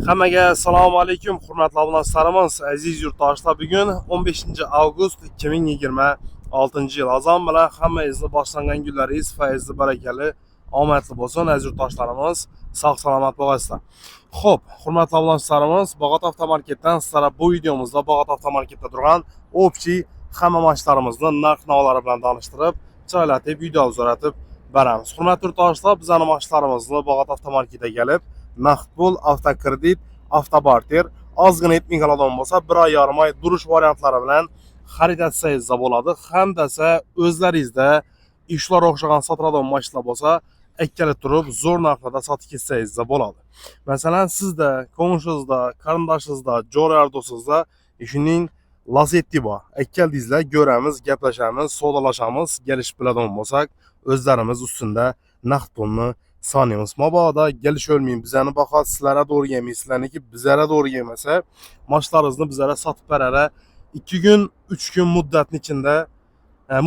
Hammaga assalomu alaykum, hurmatli obunachilarimiz, aziz yurtdoshlar. Bugun 15 avgust 2026 yil. Azon bilan hammangizni boshlangan kunlaringiz fayzli, barakali, omadli bo'lsin, aziz yurtdoshlarimiz. Sog' salomat bo'lasizlar. Xo'p, hurmatli obunachilarimiz, Bog'ot avtomarketdan sizlarga bu videomizda Bog'ot avtomarketda turgan общий hamma mashlarimizni narx-navolari bilan tanishtirib, chiroylatib video uzatib beramiz. Hurmatli yurtdoshlar, bizning mashlarimizni Bog'ot avtomarketga kelib naqd pul, avtokredit, avtobarter, ozgina etming oladigan bo'lsa, 1.5 oy durish variantlari bilan xarid etsangiz bo'ladi. Hamdasa o'zlaringizda ishlar o'xshagan sotiladigan mashinalar bo'lsa, ekkalib turib zo'r narxlarda sotib ketsangiz bo'ladi. Masalan, sizda, qo'shningizda, qarindoshingizda, jo'rar do'stingizda shuning lazetti bor. Ekkaldingizlar, ko'ramiz, gaplashamiz, savdolashamiz, kelishib biladigan bo'lsak, o'zlarimiz ustunda naqd pulni saniyamiz. Mabodo gelish o'lmayim, bizani baho sizlarga to'g'ri kelmaydi, sizlarniki bizlarga to'g'ri kelmasa, mashlaringizni bizlarga sotib berara 2 kun, 3 kun muddatning ichida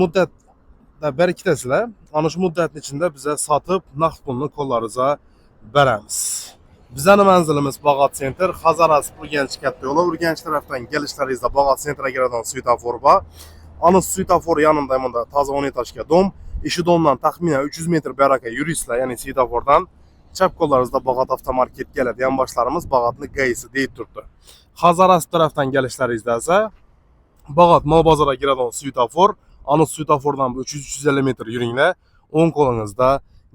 muddatda bir ikkitasizlar. Ana shu muddatning ichida biza sotib naqd pulni qo'llaringizga beramiz. Bizning manzilimiz Bog'ot Center, Hazaras Urganch katta yo'li. Urganch tarafdan kelishlaringizda Bog'ot Centerga kiradigan svetofor bor. Ana svetofor yonida bunda toza 10 etajga dom. İşi domdan taxminan 300 metr baraka yuristlar, ya'ni svetofordan chap qo'llaringizda Bog'ot avtomarket keladi. Yan boshlarimiz Bog'otni gayisi deyib turibdi. Hazaras tarafdan kelishlaringizda esa Bog'ot mol bozorga kiradigan svetofor, ana svetofordan 300-350 metr yuringlar, o'ng qo'lingizda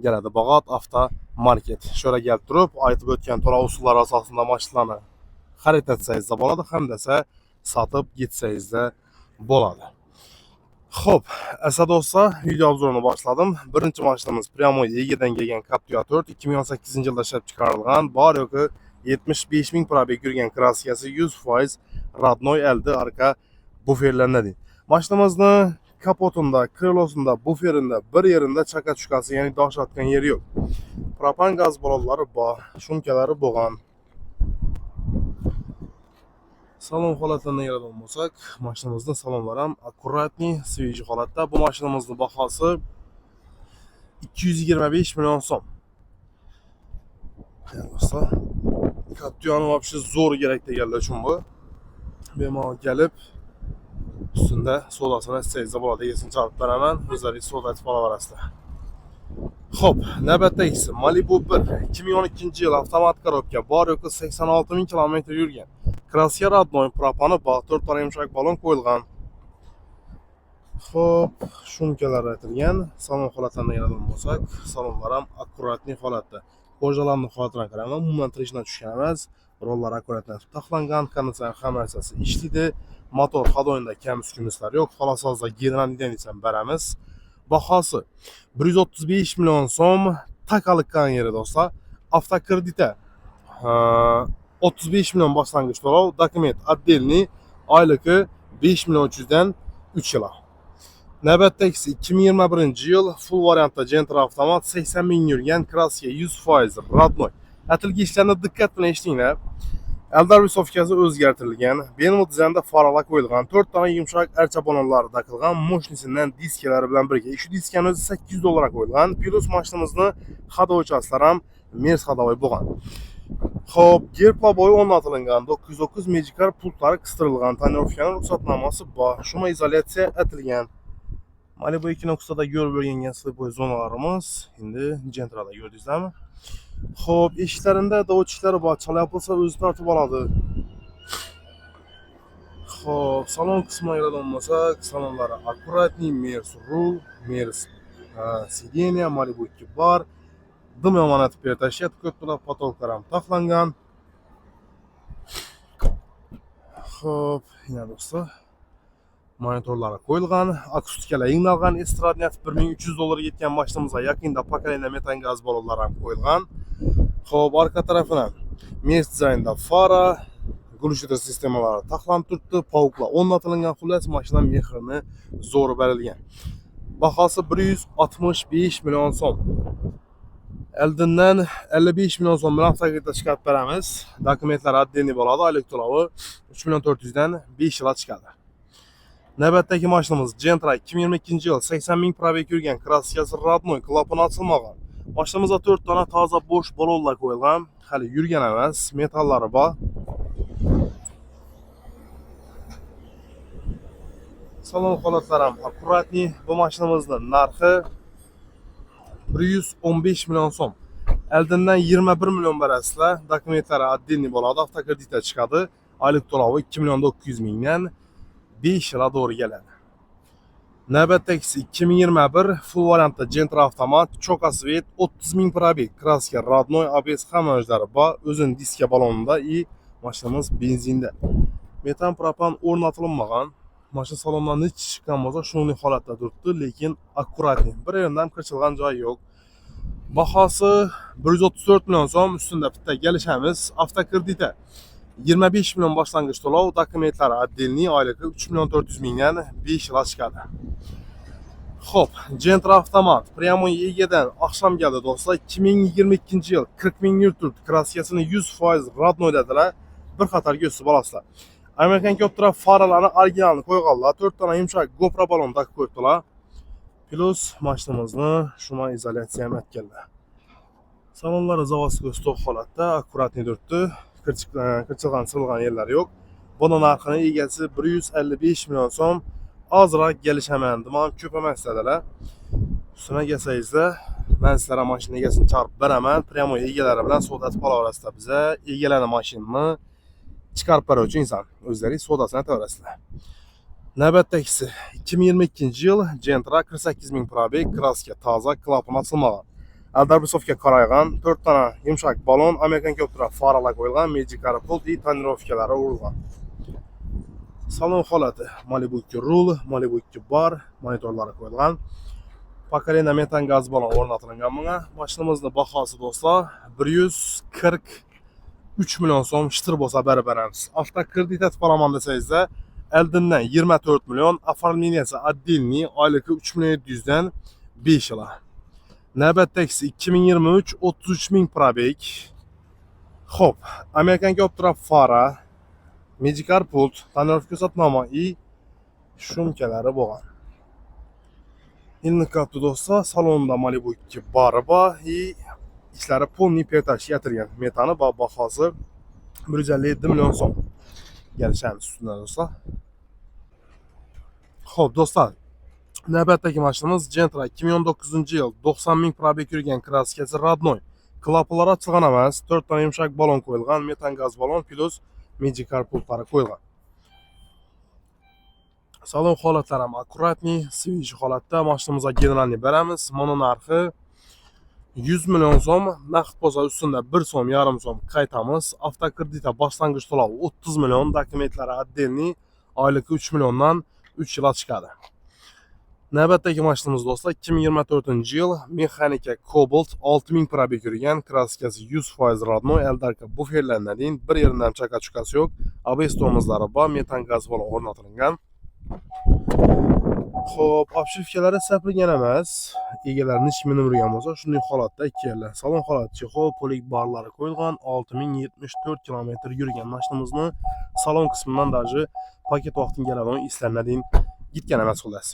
keladi Bog'ot avtomarket. Shora kelib turib, aytib o'tgan to'lov usullari asosida mashinalarni xarid etsangiz bo'ladi, hamdasa sotib ketsangiz bo'ladi. Xo'p, asa do'stlar, video obzorini boshladim. Birinchi mashinamiz Pryamoy Egedan kelgan Captiva 4, 2018-yilda ishlab chiqarilgan, bor yo'qi 75 ming probeg yurgan kraskasi 100% родной LD arka buferlarni deydi. Mashinamizni kapotunda, krelosunda, buferinde bir yerinde chaka tushkasi, ya'ni doshlatgan yeri yo'q. Propan gaz ballonlari bor, shumkalari bo'lgan. Salon holatlarına yaradan bo'lsak, mashinamizning salonlari ham akkuratniy, svejiy holatda. Bu mashinamizning bahosi 225 million so'm. Do'stlar, Captiva'ni вообще zo'r kerak deganlar uchun bu. Bemalol kelib ustunda sodasini etsangiz bo'ladi. Egasini chaqirib beraman, o'zlaringiz soda etib olaverasizlar. Xo'p, navbatdagisi Malibu 1, 2012 yil avtomat korobka, bor yo'qi 86 ming kilometr yurgan. Kraska родной, propani bor, 4 ta yumshoq balon qo'yilgan. Xo'p, shumkalar aytilgan. Salon holatlarini yaradan bo'lsak, salonlar ham akkuratniy holatda. Qo'jalarning holatidan qaraman, umuman trishna tushgan emas. Rollar akkuratdan taxlangan, konditsioner ham narsasi ishlaydi. Motor xodoyinda kam uskunalar yo'q. Xolosozda gidranidenisan beramiz. Bahosi 135 million so'm, takalikkan yeri do'stlar. Avtokreditda 35 million boshlang'ich to'lov, dokument отдельный, oyligi 5 million 300 dan 3 yil. Navbatdagisi 2021 yil full variantda Gentra avtomat 80 ming yurgan kraska 100% родной. Atilgi ishlarni diqqat bilan eshitinglar. Eldar visofkasi o'zgartirilgan, Benmo dizaynda faralar qo'yilgan, 4 ta yumshoq archa balonlari taqilgan, moshinasidan diskalari bilan birga. Shu diskani o'zi 800 dollarga qo'yilgan. Plus mashinamizni haydovchilar ham Mers haydovchi bo'lgan. Xo'p, gerplaboy o'rnatilgan, 909 Magicar pultlari qistirilgan, tonirovkaning ruxsatnomasi bor, shuma izolyatsiya etilgan. Malibu 2.da yo'l bo'lgan slepoy zonalarimiz endi Gentrada ko'rdingizlarmi? Xo'p, eshiklarida dovotchiklari bor, chala bo'lsa o'zi tortib oladi. Xo'p, salon qismiga keladigan bo'lsak, salonlari akkuratniy, Mers rul, Mers sideniya, Malibu 2 bor. Dim yomonatib bertashyat ko'p bilan potolklar ham taxlangan. Xo'p, yana do'stlar, monitorlari qo'yilgan, akustikalar yangilangan, estradniat 1300 dollarga yetgan mashinamizga yaqinda pokoleniya metan gaz ballonlari ham qo'yilgan. Xo'p, arka tarafina Mers dizaynda fara, glishiter sistemalari taxlanib turibdi, pauklar o'rnatilgan, xullas mashina mehrini zo'r berilgan. Bahosi 165 million so'm. Eldindan 55 million so'm bilan avtokreditda chiqarib beramiz. Dokumentlar отдельный bo'ladi, oylik to'lovi 3 million 400 dan 5 yilga chiqadi. Navbatdagi mashinamiz Gentra 2022 yil 80 ming probeg yurgan, kraskasi родной, klapan ochilmagan. Başımıza 4 tane taze boş balonlar koyulgan. Hali yürgen emas, metallari bor. Salon holatlarim akkuratni. Bu mashinamizning narxi 115 million so'm. Eldindan 21 million berasizlar. Dokumentlari отдельный bo'ladi, avtokreditga chiqadi. Oylik to'lovi 2 million 900 mingdan 5 yilga to'g'ri keladi. Navbatdagisi 2021 full variantda Gentra avtomat, choka svet, 30 ming probeg, kraska родной, ABS hamma o'zlari bor. O'zini diska balonida и mashinamiz benzinda. Metan propan o'rnatilmagan. Mashina salonidan hech chiqqan bo'lsa, shunday holatda turibdi, lekin akkuratni. Bir yerdan kirchilgan joyi yo'q. Bahosi 134 million so'm, ustida bitta kelishamiz. Avtokreditda 25 million boshlang'ich to'lov, dokumentlari отдельный, oyligi 3 million 400 mingdan 5 yil chiqadi. Xo'p, Gentra avtomat прямой egadan oqshom keldi do'stlar. 2022 yil 40 ming yurt turibdi. Kraskasini 100% родной dedilar. Bir qator ko'rsatib olasizlar. Amerikan ko'ptira faralarni originalini qo'yganlar. 4 tane yumshoq GoPro balon taqib qo'yibdilar. Plus mashinamizni shuma izolyatsiya ham etganlar. Salonlari zavodskiy stok holatda, akkuratni turibdi. Kirchilgan, sirilgan yerlar yo'q. Buni narxini egasi 155 million so'm. Ozroq kelishaman, men ko'p emas dedilar. Ustuna kelsangizlar, men sizlarga mashina egasini chaqirib beraman. Pryamoy egalari bilan savdasi qolaverasizlar. Biza egalani mashinani chiqarib beruvchi inson. O'zlaringiz savdasini aytaverasizlar. Navbatdagisi 2022 yil Gentra 48 ming probeg, kraska toza, klapan ochilmagan. Aldarbisovga qaraygan 4 tane yumshoq balon, Amerikan ko'ptira faralar qo'yilgan, Magic Carpult и tonirovkalari urilgan. Salon holati Malibu 2 rul, Malibu 2 bar, monitorlari qo'yilgan. Pakarena metan gaz balon o'rnatilgan bunga. Mashinamizning bahosi do'stlar 143 million so'm shitir bo'lsa berib beramiz. Avtokredit to'laman desangizda eldindan 24 million, оформленияsi отдельный, oyligi 3 million 700 dan 5 yil. Navbatdagisi 2023 33 ming probeg. Xo'p, Amerikan ko'ptira fara, Magic Carpult, tonirovka ko'rsatnoma и shumkalari bo'lgan. Ilni kapti do'stlar, salonda Malibu 2 bari bor и ishlari полный перетаж yatirgan. Metani bahosi 157 million so'm. Kelishamiz ustidan do'stlar. Xo'p do'stlar, navbatdagi mashinamiz Gentra 2019 yil 90 ming probeg yurgan, kraskasi родной. Klapanlar ochilgan emas, 4 tane yumshoq balon qo'yilgan, metan gaz balon plus Magic Carpultlari qo'yilgan. Salon holatlari ham akkuratni, свежий holatda. Mashinamizga generalni beramiz. Mana narxi 100 million so'm, naqd bo'lsa ustida 1 so'm, yarim so'm qaytamiz. Avtokreditda boshlang'ich to'lov 30 million, dokumentlari отдельный, oyligi 3 milliondan 3 yil chiqadi. Navbatdagi mashinamiz do'stlar 2024 yil mexanika Cobalt 6000 probeg yurgan, kraskasi 100% родной, eldarka buferlardan keyin bir yeridan chaka chukasi yo'q, ABS tormozlari bor, metan gaz balon o'rnatilgan. Xo'p, obshivkalari sapirgan emas, egalarining ish minib yurgan bo'lsa, shunday holatda ikki yerlar. Salon holati chexol, polik barlari qo'yilgan, 6074 km yurgan mashinamizni salon qismidan даже paket vaqtin keladigan islanadigan gitgan emas xolos.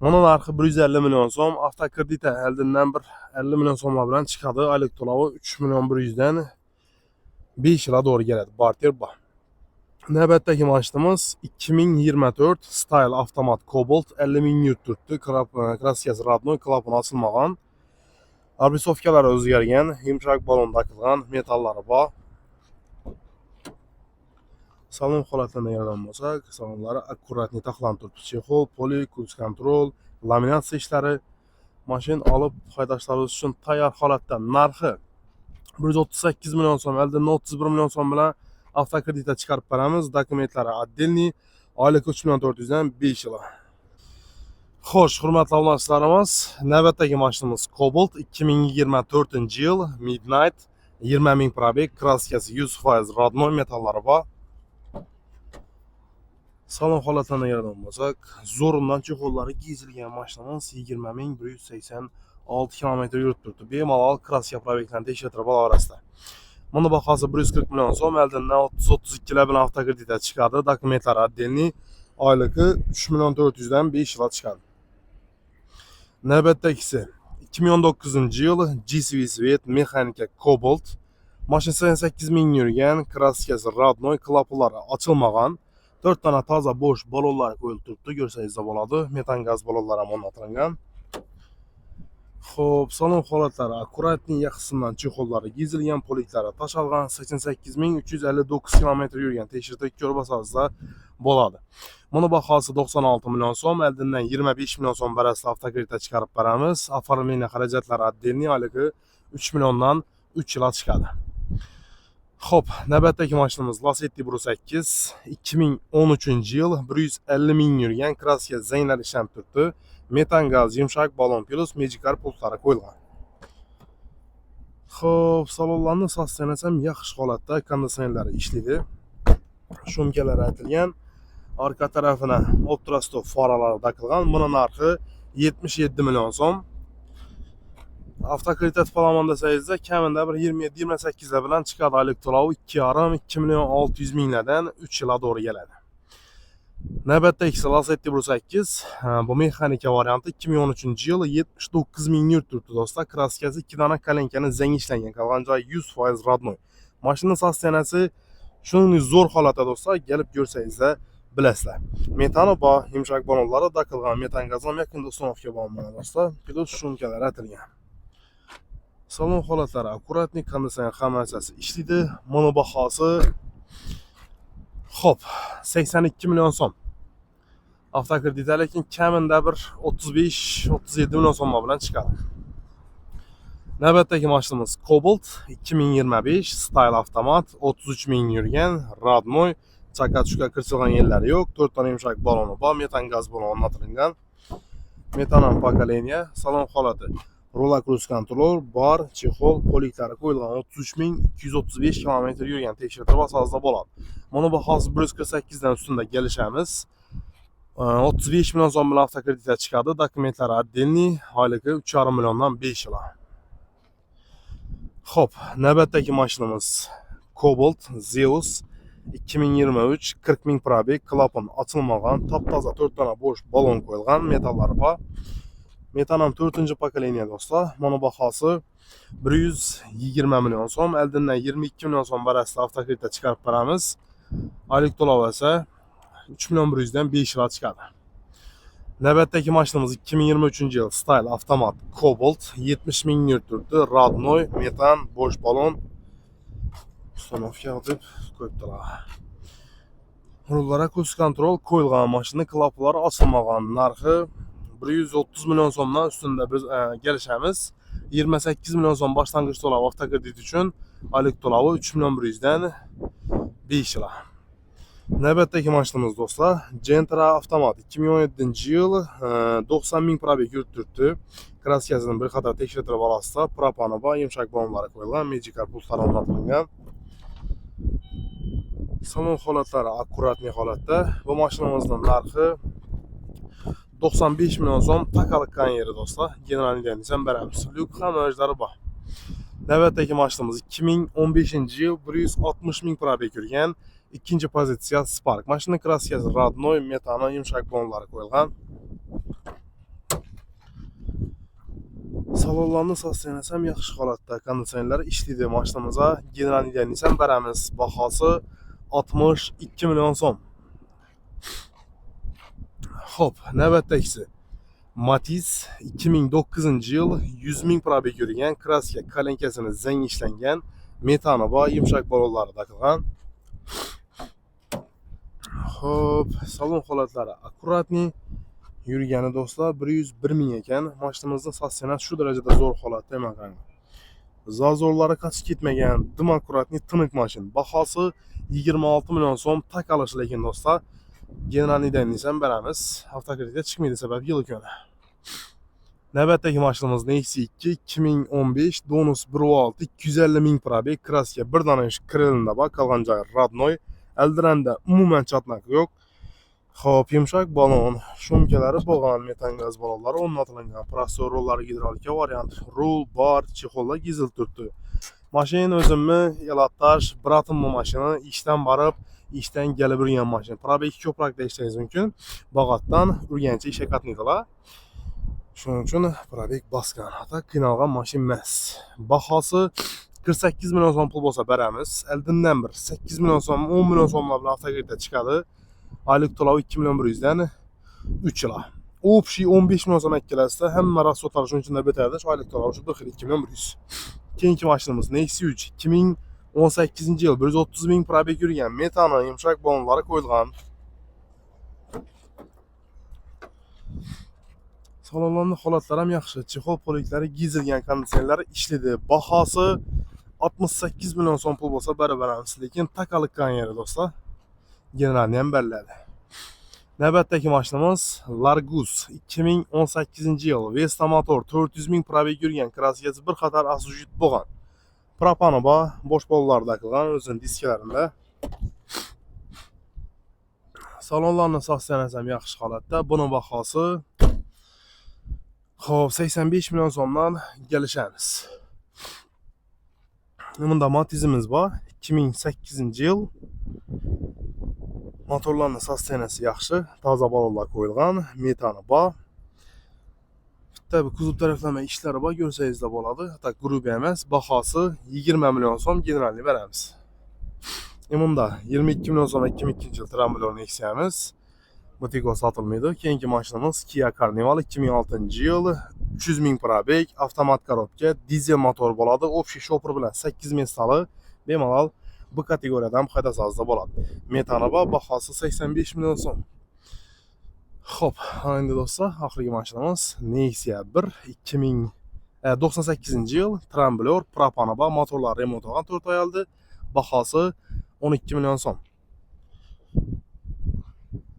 Mana narxi 150 million so'm, avtokreditda eldindan bir 50 million so'mlar bilan chiqadi. Oylik to'lovi 3 million 100 dan 5 yilga to'g'ri keladi. Barter bor. Navbatdagi mashinamiz 2024 Style avtomat Cobalt 50 ming yurt turibdi. Kraskasi родной, klapan ochilmagan. Arbisovkalari o'zgargan, yumshoq balon taqilgan, metallari bor. Salon holatini yordam bo'lsak, salonlari akkuratni taxlan turibdi. Chexol, poli, kurs kontrol, laminatsiya ishlari. Mashina olib haydashlaringiz uchun tayyor holatda. Narxi 138 million so'm, eldindan 31 million so'm bilan avtokreditda chiqarib beramiz. Dokumentlari отдельный, oyligi 3 million 400 dan 5 yil. Xo'sh, hurmatli obunachilarimiz, navbatdagi mashinamiz Cobalt 2024 yil Midnight 20 ming probeg, kraskasi 100% родной, metallari bor. Salon holatini yordam bo'lsak, zo'rimdan chexollari gezilgan mashinamiz 20 ming 186 km yurib turibdi. Bemalol kraska probeglarni tekshirib olaverasizlar. Mana bahosi 140 million so'm, eldindan 30-32 yil bilan avtokreditda chiqadi. Dokumentlari отдельный, oyligi 3 million 400 dan 5 yil chiqadi. Navbatdagisi 2019 yıl G-Swiss mexanika Cobalt. Maşın 88 min yürüyen, kraskası Radnoy, klapıları açılmagan. 4 tane taza boş balonlar koyulub turibdi, görsəniz də boladı. Metan gaz balonları monlatılgan. Xo'p, salon holatlari akkuratning yaxşısından chexolları gizilgan, poliklari tashalgan, 88.359 km yurgan tekshirtirib ko'rib olsangiz bo'ladi. Buni bahosi 96 million so'm, eldinden 25 million so'm barasida avtokreditga chiqarib beramiz. Оформление xarajatlari отдельный haligi 3 milliondan 3 yilga chiqadi. Xo'p, navbatdagi mashinamiz Lacetti Bru 8, 2013 yil 150 ming yurgan, kraska zanglar ishlanib turibdi. Metan gaz, yumshoq balon plus Magicar pultlari qo'yilgan. Xo'p, salonlarni sostenasam yaxshi holatda, konditsionerlari ishlaydi. Shumkalari aytilgan. Arka tarafına Optrastop faraları takılgan. Bunun narxi 77 milyon so'm. Avtokredit falan desayizde kamida bir 27-28 bilan chiqadi. Aylik to'lovi 2,5-2 million 600 minglardan 3 yilga doğru keladi. Navbatdagi Lacetti Bru 8, bu mexanika varianti 2013 yil 79 ming yurt turibdi do'stlar. Kraskasi 2 dona kalenkani zang ishlangan. Qolgan joyi 100% Radnoy. Mashina sostenasi shuningdek zo'r holatda do'stlar, kelib ko'rsangizlar bilasizlar. Metano bor, yumshoq balonlari takilgan, metan gaz ham yaqinda uстановка bo'lgan do'stlar. Plus shumkalar atilgan. Salon holatlari akkuratlik, konditsioner hammasi ishlaydi. Buni bahosi xo'p, 82 million so'm. Avtokreditda lekin kamida bir 35-37 million so'm bilan chiqadi. Navbatdagi mashinamiz Cobalt 2025 Style avtomat, 33 ming yurgan, Radnoy. Chaka-chuka kirchilgan yerlari yo'q. 4 tane yumshoq baloni bor, metan gaz baloni o'rnatilgan. Metan pokoleniya, salon holati. Roller cruise control, bar, chexol, poliklari qo'yilgan. 33.235 km yurgan, tekshirtirib olsangiz bo'ladi. Buni bahosi 148 dan ustunda kelishamiz. 35 million so'm bilan avtokreditga chiqadi. Dokumentlari отдельный, oyligi 3,5 milliondan 5 yil. Xo'p, navbatdagi mashinamiz Cobalt Zeus 2023 40 ming probeg, klapan açılmagan, taptaza 4 tane boş balon qo'yilgan, metallari bor. Metan ham 4-pokoleniya do'stlar. Buni bahosi 120 million so'm, eldinden 22 million so'm barasida avtokreditga chiqarib beramiz. Oylik to'lov esa 3 million 100 dan 5 yilga chiqadi. Navbatdagi mashinamiz 2023 yil Style avtomat Cobalt 70 ming yurt turibdi, Radnoy, metan, boş balon uстановка deb qo'yibdilar. Rullara cruise control qo'yilgan, mashina klaplari ochilmagan, narxi 130 million so'mdan ustunda biz kelishamiz. 28 million so'm boshlang'ich to'lov avtokredit uchun, oylik to'lovi 3 million 100 dan 5 yil. Navbatdagi mashinamiz do'stlar, Gentra avtomat 2017 yil 90 ming probeg yurt turibdi. Kraskasini bir qator tekshirtirib olasizlar. Propani bor, yumshoq balonlari qo'yilgan, Magicar pultlari o'rnatilgan. Salon holatlari akkuratli holatda. Bu mashinamizning narxi 95 million so'm, taqalıqqan yeri do'stlar. Generalnidan ham beramiz. Lyuk ham o'zlari bor. Navbatdagi mashinamiz 2015 yil 160 ming probeg yurgan, ikkinchi pozitsiya Spark. Mashina kraskasi Radnoy, metano, yumshoq balonlari qo'yilgan. Salonlarni sostenasi ham yaxshi holatda, konditsionerlar ishlaydi. Mashinamizga generalnidan ham beramiz. Bahosi 62 million so'm. Xo'p, navbatdagisi Matiz 2009 yil 100 ming probeg yurgan, kraska kalenkasini zang ishlangan, metano bor, yumshoq balonlari taqilgan. Xo'p, salon holatlari akkuratli yurgani do'stlar 101 ming ekan. Mashinamizning sostenasi shu darajada zo'r holatda emas. Zazorlari qochib ketmagan, dim akkuratli tiniq mashin. Bahosi 26 million so'm, taqalish lekin do'stlar. Generalnidan ham beramiz. Avtokreditga chiqmaydi sabab yil kuni. Navbatdagi mashinamiz Nexi 2 2015 Donus 1.6 250 ming probeg, kraska bir dona kirilinda bor, qolgan joyi Radnoy. Eldiranda umuman chaqnaq yo'q. Xo'p, yumshoq balon, shumkalari bo'lgan, metan gaz balonlari o'rnatilgan, prostor rollari gidrolika variant, rul, bar, chexollar gizil turibdi. Mashina o'zimni elattaj, bratim bu mashina ishdan borib, ishdan kelib yurgan mashina. Probeg ko'proq deyishingiz mumkin. Bog'otdan Urganch ishga qatnaydilar. Shuning uchun probek bosgan. Hatta qiynalgan mashina emas. Bahosi 48 million so'm pul bo'lsa beramiz. Oldindan bir 8 million so'm, 10 million so'mlar bilan avtogarda chiqadi. Oylik to'lovi 2 million 100 dan 3 yil. Общий 15 million so'm ekkalasida hamma rasxodlar shuning ichida bitadi. Oylik to'lovi shu 2 million 100. Keyingi mashinamiz Nexia 3 2018-yil 130 ming probek yurgan, metani yumshoq balonlari qo'yilgan. Salonlarning holatlari ham yaxshi. Chexol poliklari gizilgan, konditsionerlari ishladi. Bahosi 68 million so'm pul bo'lsa beramiz, lekin taqalikkan yeri do'stlar. Generalni ham belladi. Navbatdagi mashinamiz Largus 2018-yil Vesta motor 400 ming probek yurgan, kraskasi bir qator asujit bo'lgan. Propanoba bosh bollarda qilgan, o'zining diskalarida. Salonlarning sostanasi ham yaxshi holatda. Buning bahosi xo'p 85 million so'mdan kelishamiz. Bunda Matizimiz bor. 2008-yil. Motorlarning sostanasi yaxshi, toza balonlar qo'yilgan, metani bor. Bitta bir kuzov taraflama ishlari bor, ko'rsangizda bo'ladi. Hatta grup emas, bahosi 20 million so'm generalni beramiz. Bunda 22 million so'm 2002-yil Tramblor Nexia'miz. Bu teko sotilmaydi. Keyingi mashinamiz Kia Carnival 2006-yil 300 ming probek, avtomat korobka, dizel motor bo'ladi. Общий shopper bilan 8 mestali bemalol bu kategoriyadan haydasazda bo'ladi. Metani bor, bahosi 85 million so'm. Xo'p, endi do'stlar, oxirgi mashinamiz Nexia 1 2098-yil Tramblor propanoba motorlar remont olgan 4 oyaldi. Bahosi 12 million so'm.